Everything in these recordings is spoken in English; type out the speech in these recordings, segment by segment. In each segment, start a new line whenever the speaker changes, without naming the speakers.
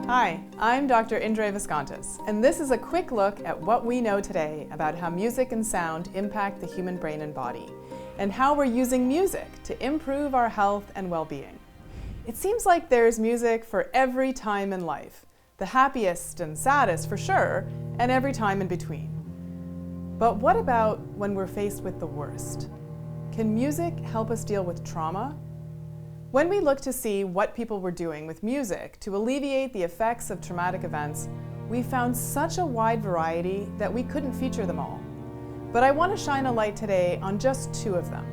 Hi, I'm Dr. Indre Viscontis, and this is a quick look at what we know today about how music and sound impact the human brain and body, and how we're using music to improve our health and well-being. It seems like there's music for every time in life, the happiest and saddest for sure, and every time in between. But what about when we're faced with the worst? Can music help us deal with trauma? When we looked to see what people were doing with music to alleviate the effects of traumatic events, we found such a wide variety that we couldn't feature them all. But I want to shine a light today on just two of them.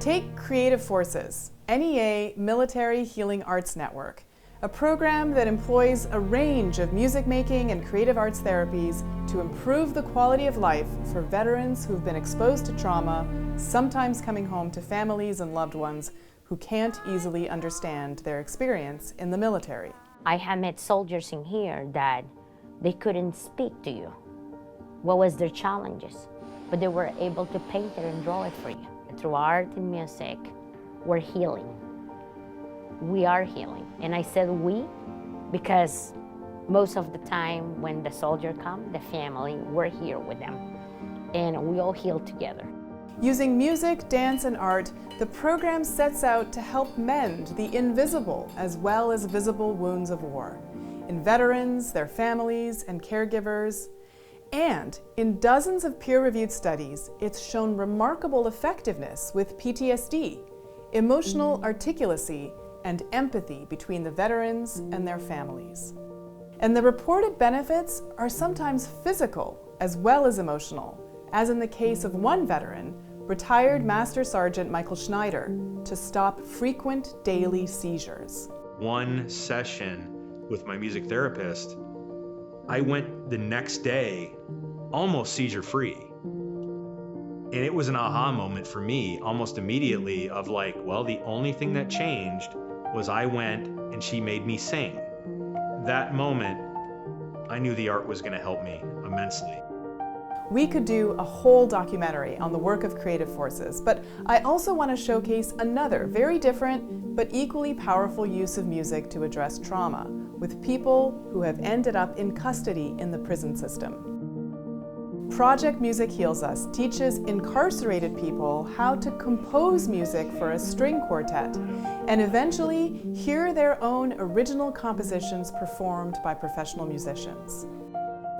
Take Creative Forces, NEA Military Healing Arts Network, a program that employs a range of music making and creative arts therapies to improve the quality of life for veterans who've been exposed to trauma, sometimes coming home to families and loved ones who can't easily understand their experience in the military.
I have met soldiers in here that they couldn't speak to you. What was their challenges? But they were able to paint it and draw it for you. Through art and music, we're healing. We are healing. And I said we because most of the time when the soldier comes, the family, we're here with them. And we all heal together.
Using music, dance, and art, the program sets out to help mend the invisible as well as visible wounds of war in veterans, their families, and caregivers. And in dozens of peer-reviewed studies, it's shown remarkable effectiveness with PTSD, emotional articulacy, and empathy between the veterans and their families. And the reported benefits are sometimes physical as well as emotional, as in the case of one veteran, retired Master Sergeant Michael Schneider, to stop frequent daily seizures.
One session with my music therapist, I went the next day almost seizure-free. And it was an aha moment for me almost immediately of like, well, the only thing that changed was I went and she made me sing. That moment, I knew the art was going to help me immensely.
We could do a whole documentary on the work of Creative Forces, but I also want to showcase another very different but equally powerful use of music to address trauma with people who have ended up in custody in the prison system. Project Music Heals Us teaches incarcerated people how to compose music for a string quartet and eventually hear their own original compositions performed by professional musicians.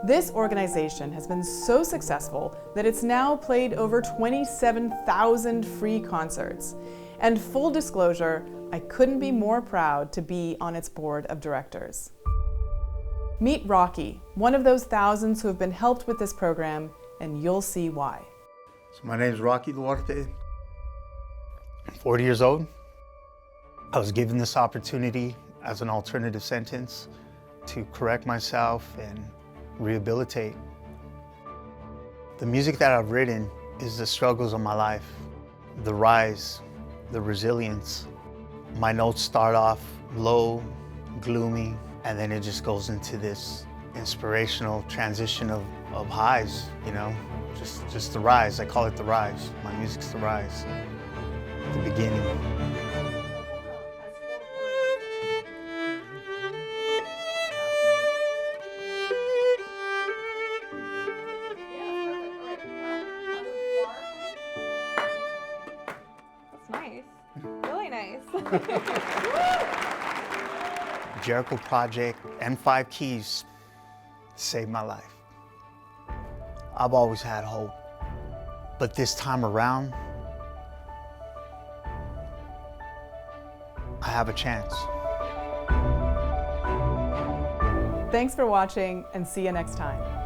This organization has been so successful that it's now played over 27,000 free concerts. And full disclosure, I couldn't be more proud to be on its board of directors. Meet Rocky, one of those thousands who have been helped with this program, and you'll see why.
So my name is Rocky Duarte. I'm 40 years old. I was given this opportunity as an alternative sentence to correct myself and rehabilitate. The music that I've written is the struggles of my life, the rise, the resilience. My notes start off low, gloomy, and then it just goes into this inspirational transition of highs, you know, just the rise. I call it the rise. My music's the rise, the beginning.
Nice. Really nice.
Jericho Project and 5 Keys saved my life. I've always had hope, but this time around, I have a chance.
Thanks for watching, and see you next time.